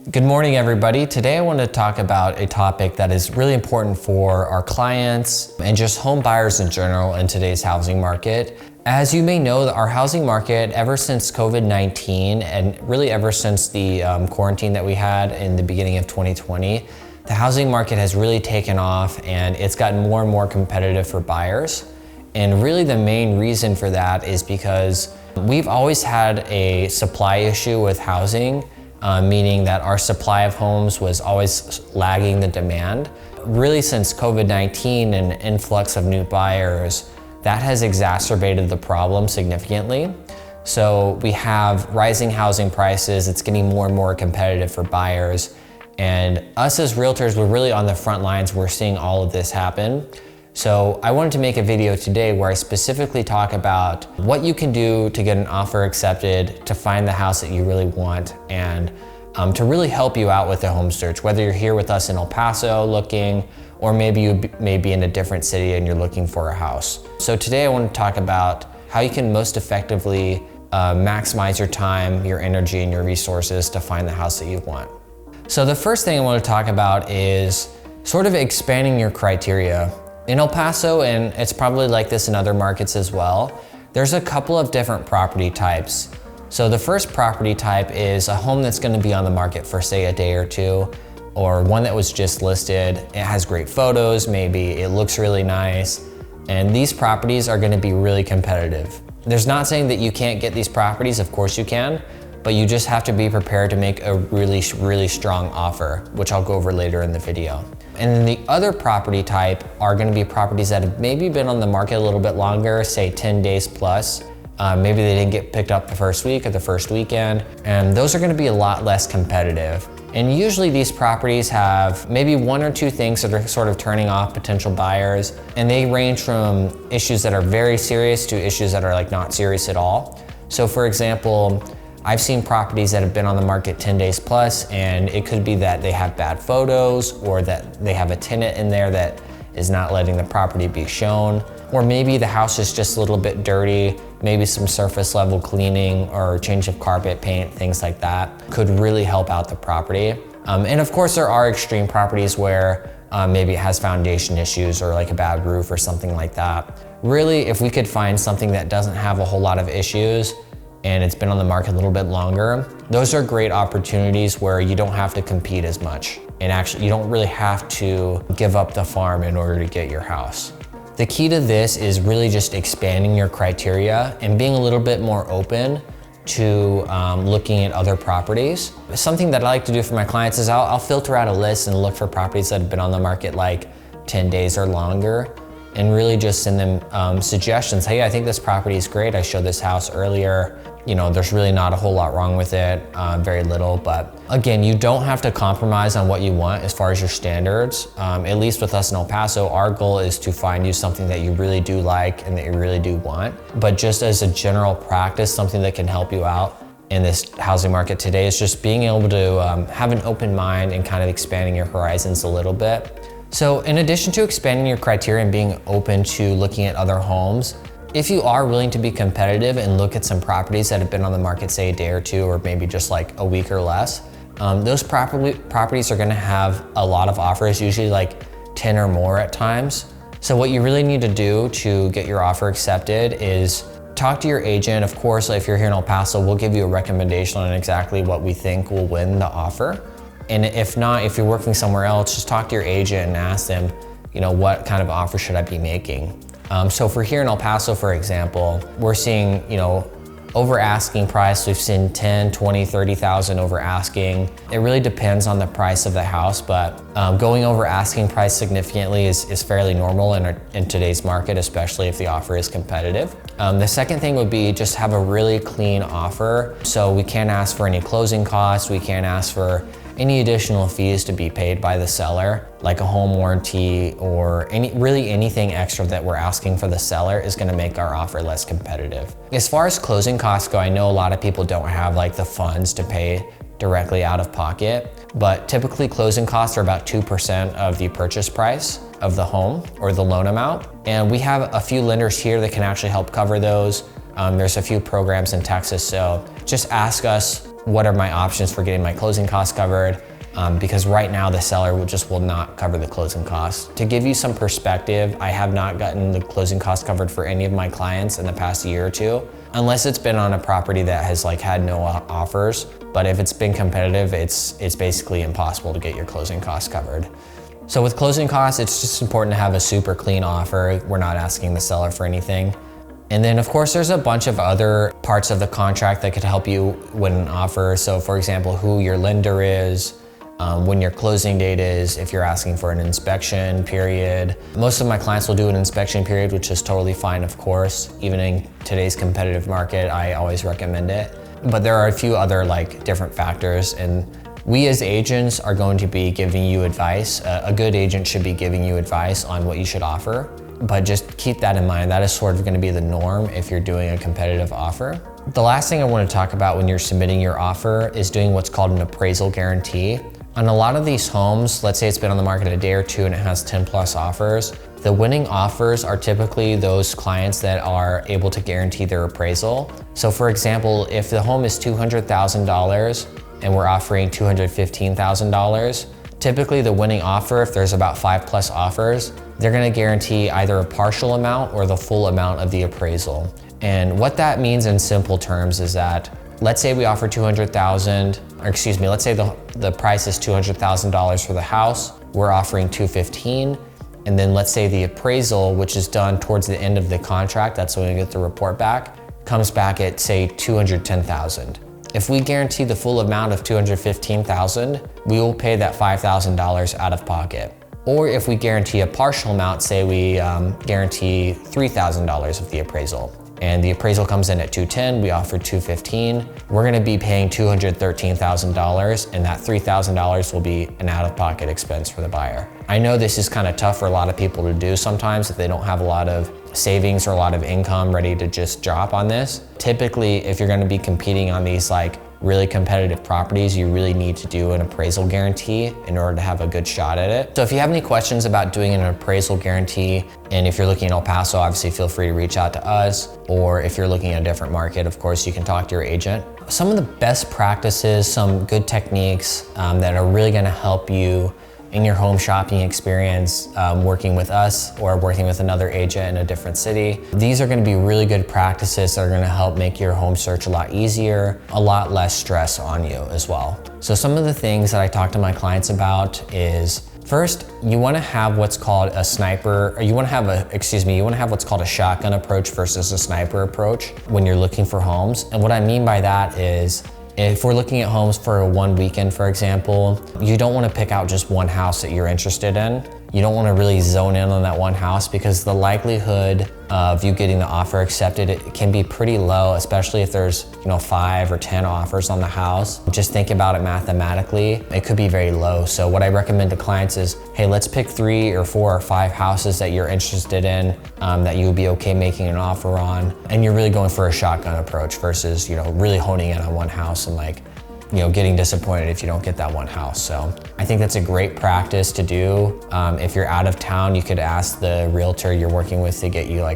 Good morning, everybody. Today I want to talk about a topic that is really important for our clients and just home buyers in general in today's housing market. As you may know, our housing market, ever since COVID-19 and really ever since the quarantine that we had in the beginning of 2020, the housing market has really taken off and it's gotten more and more competitive for buyers. And really the main reason for that is because we've always had a supply issue with housing. Meaning that our supply of homes was always lagging the demand. Really since COVID-19 and influx of new buyers, that has exacerbated the problem significantly. So we have rising housing prices, it's getting more and more competitive for buyers. And us as realtors, we're really on the front lines, we're seeing all of this happen. So I wanted to make a video today where I specifically talk about what you can do to get an offer accepted, to find the house that you really want, and to really help you out with the home search, whether you're here with us in El Paso looking, or maybe you may be in a different city and you're looking for a house. So today I want to talk about how you can most effectively maximize your time, your energy, and your resources to find the house that you want. So the first thing I want to talk about is sort of expanding your criteria. In El Paso, and it's probably like this in other markets as well, there's a couple of different property types. So the first property type is a home that's going to be on the market for say a day or two, or one that was just listed. It has great photos, maybe it looks really nice, and these properties are going to be really competitive. There's not saying that you can't get these properties, of course you can, but you just have to be prepared to make a really strong offer, which I'll go over later in the video. And then the other property type are gonna be properties that have maybe been on the market a little bit longer, say 10 days plus. Maybe they didn't get picked up the first week or the first weekend, and those are gonna be a lot less competitive. And usually these properties have maybe one or two things that are sort of turning off potential buyers, and they range from issues that are very serious to issues that are like not serious at all. So for example, I've seen properties that have been on the market 10 days plus, and it could be that they have bad photos, or that they have a tenant in there that is not letting the property be shown, or maybe the house is just a little bit dirty, maybe some surface level cleaning or change of carpet, paint, things like that could really help out the property. And of course there are extreme properties where maybe it has foundation issues or like a bad roof or something like that. Really, if we could find something that doesn't have a whole lot of issues and it's been on the market a little bit longer, those are great opportunities where you don't have to compete as much. And actually, you don't really have to give up the farm in order to get your house. The key to this is really just expanding your criteria and being a little bit more open to looking at other properties. Something that I like to do for my clients is I'll filter out a list and look for properties that have been on the market like 10 days or longer, and really just send them suggestions. Hey, I think this property is great. I showed this house earlier. You know, there's really not a whole lot wrong with it, very little, but again, you don't have to compromise on what you want as far as your standards. At least with us in El Paso, our goal is to find you something that you really do like and that you really do want. But just as a general practice, something that can help you out in this housing market today is just being able to have an open mind and kind of expanding your horizons a little bit. So in addition to expanding your criteria and being open to looking at other homes, if you are willing to be competitive and look at some properties that have been on the market, say a day or two, or maybe just like a week or less, those properties are gonna have a lot of offers, usually like 10 or more at times. So what you really need to do to get your offer accepted is talk to your agent. Of course, if you're here in El Paso, we'll give you a recommendation on exactly what we think will win the offer. And if not, if you're working somewhere else, just talk to your agent and ask them, you know, what kind of offer should I be making? So for here in El Paso, for example, we're seeing, you know, over asking price. We've seen 10, 20, 30,000 over asking. It really depends on the price of the house, but going over asking price significantly is fairly normal in today's market, especially if the offer is competitive. The second thing would be just have a really clean offer. So we can't ask for any closing costs. We can't ask for any additional fees to be paid by the seller, like a home warranty or really anything extra that we're asking for the seller is gonna make our offer less competitive. As far as closing costs go, I know a lot of people don't have like the funds to pay directly out of pocket, but typically closing costs are about 2% of the purchase price of the home or the loan amount. And we have a few lenders here that can actually help cover those. There's a few programs in Texas, so just ask us what are my options for getting my closing costs covered, because right now the seller will not cover the closing costs. To give you some perspective, I have not gotten the closing costs covered for any of my clients in the past year or two, unless it's been on a property that has had no offers. But if it's been competitive, it's basically impossible to get your closing costs covered. So with closing costs, it's just important to have a super clean offer. We're not asking the seller for anything. And then of course, there's a bunch of other parts of the contract that could help you win an offer. So for example, who your lender is, when your closing date is, if you're asking for an inspection period. Most of my clients will do an inspection period, which is totally fine, of course. Even in today's competitive market, I always recommend it. But there are a few other different factors, and we as agents are going to be giving you advice. A good agent should be giving you advice on what you should offer, but just keep that in mind. That is sort of going to be the norm if you're doing a competitive offer. The last thing I want to talk about when you're submitting your offer is doing what's called an appraisal guarantee. On a lot of these homes, let's say it's been on the market a day or two and it has 10 plus offers, the winning offers are typically those clients that are able to guarantee their appraisal. So for example, if the home is $200,000 and we're offering $215,000, typically the winning offer, if there's about 5 plus offers, they're gonna guarantee either a partial amount or the full amount of the appraisal. And what that means in simple terms is that, let's say we offer let's say the price is $200,000 for the house, we're offering $215,000, and then let's say the appraisal, which is done towards the end of the contract, that's when we get the report back, comes back at say $210,000. If we guarantee the full amount of $215,000, we will pay that $5,000 out of pocket. Or if we guarantee a partial amount, say we guarantee $3,000 of the appraisal, and the appraisal comes in at $210,000, we offer $215,000, we're gonna be paying $213,000, and that $3,000 will be an out-of-pocket expense for the buyer. I know this is kind of tough for a lot of people to do sometimes if they don't have a lot of savings or a lot of income ready to just drop on this. Typically, if you're gonna be competing on these really competitive properties, you really need to do an appraisal guarantee in order to have a good shot at it. So if you have any questions about doing an appraisal guarantee, and if you're looking in El Paso, obviously feel free to reach out to us, or if you're looking at a different market, of course, you can talk to your agent. Some of the best practices, some good techniques that are really gonna help you in your home shopping experience, working with us or working with another agent in a different city. These are gonna be really good practices that are gonna help make your home search a lot easier, a lot less stress on you as well. So some of the things that I talk to my clients about is, first, you wanna have what's called a sniper, or you wanna have what's called a shotgun approach versus a sniper approach when you're looking for homes. And what I mean by that is, if we're looking at homes for one weekend, for example, you don't want to pick out just one house that you're interested in. You don't want to really zone in on that one house, because the likelihood of you getting the offer accepted, it can be pretty low, especially if there's 5 or 10 offers on the house. Just think about it mathematically, it could be very low. So what I recommend to clients is, hey, let's pick 3 or 4 or 5 houses that you're interested in, that you would be okay making an offer on. And you're really going for a shotgun approach versus really honing in on one house and getting disappointed if you don't get that one house. So I think that's a great practice to do. If you're out of town, you could ask the realtor you're working with to get you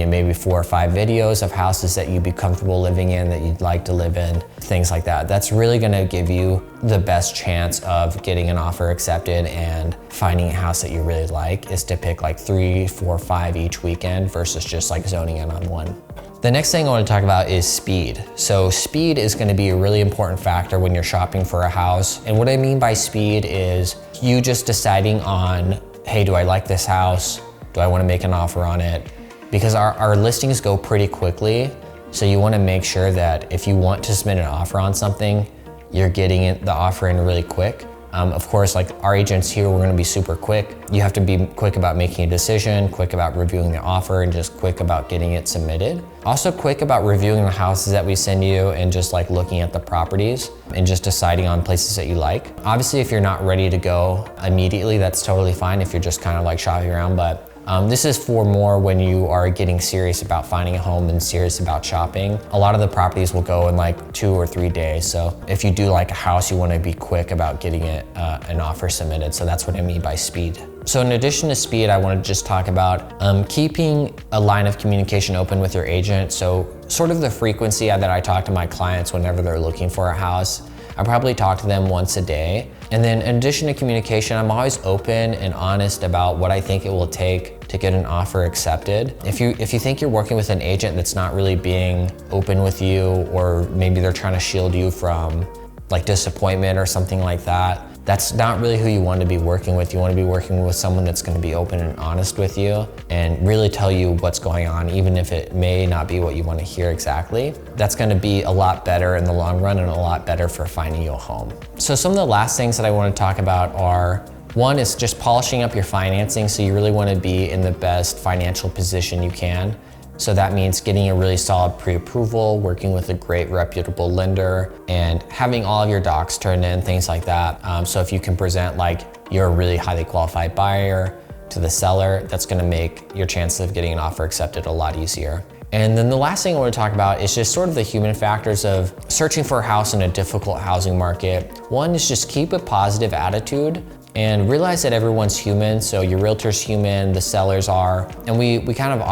maybe 4 or 5 videos of houses that you'd be comfortable living in, that you'd like to live in, things like that. That's really gonna give you the best chance of getting an offer accepted and finding a house that you really like, is to pick 3, 4, 5 each weekend versus just zoning in on one. The next thing I want to talk about is speed. So speed is going to be a really important factor when you're shopping for a house. And what I mean by speed is you just deciding on, hey, do I like this house? Do I want to make an offer on it? Because our listings go pretty quickly. So you want to make sure that if you want to submit an offer on something, you're getting the offer in really quick. Of course, our agents here, we're gonna be super quick. You have to be quick about making a decision, quick about reviewing the offer, and just quick about getting it submitted. Also quick about reviewing the houses that we send you and just looking at the properties and just deciding on places that you like. Obviously, if you're not ready to go immediately, that's totally fine if you're just kind of shopping around, but this is for more when you are getting serious about finding a home and serious about shopping. A lot of the properties will go in 2 or 3 days. So if you do like a house, you want to be quick about getting it an offer submitted. So that's what I mean by speed. So in addition to speed, I want to just talk about keeping a line of communication open with your agent. So sort of the frequency that I talk to my clients whenever they're looking for a house. I probably talk to them once a day. And then in addition to communication, I'm always open and honest about what I think it will take to get an offer accepted. If you think you're working with an agent that's not really being open with you, or maybe they're trying to shield you from like disappointment or something like that, that's not really who you want to be working with. You want to be working with someone that's going to be open and honest with you and really tell you what's going on, even if it may not be what you want to hear exactly. That's going to be a lot better in the long run and a lot better for finding you a home. So some of the last things that I want to talk about are, one is just polishing up your financing. So you really want to be in the best financial position you can. So that means getting a really solid pre-approval, working with a great reputable lender, and having all of your docs turned in, things like that. So if you can present like you're a really highly qualified buyer to the seller, that's gonna make your chances of getting an offer accepted a lot easier. And then the last thing I want to talk about is just sort of the human factors of searching for a house in a difficult housing market. One is just keep a positive attitude and realize that everyone's human. So your realtor's human, the sellers are, and we kind of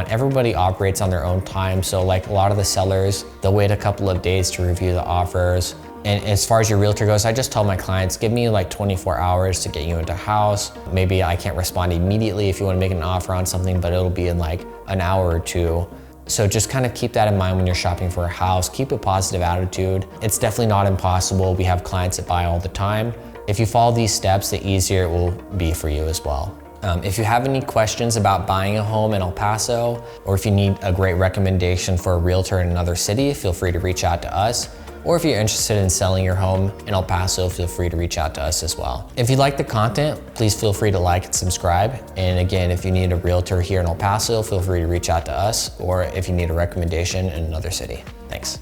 everybody operates on their own time. So like a lot of the sellers, they'll wait a couple of days to review the offers. And as far as your realtor goes, I just tell my clients, give me like 24 hours to get you into a house. Maybe I can't respond immediately if you want to make an offer on something, but it'll be in like an hour or two. So just kind of keep that in mind when you're shopping for a house. Keep a positive attitude. It's definitely not impossible. We have clients that buy all the time. If you follow these steps, the easier it will be for you as well. If you have any questions about buying a home in El Paso, or if you need a great recommendation for a realtor in another city, feel free to reach out to us. Or if you're interested in selling your home in El Paso, feel free to reach out to us as well. If you like the content, please feel free to like and subscribe. And again, if you need a realtor here in El Paso, feel free to reach out to us, or if you need a recommendation in another city. Thanks.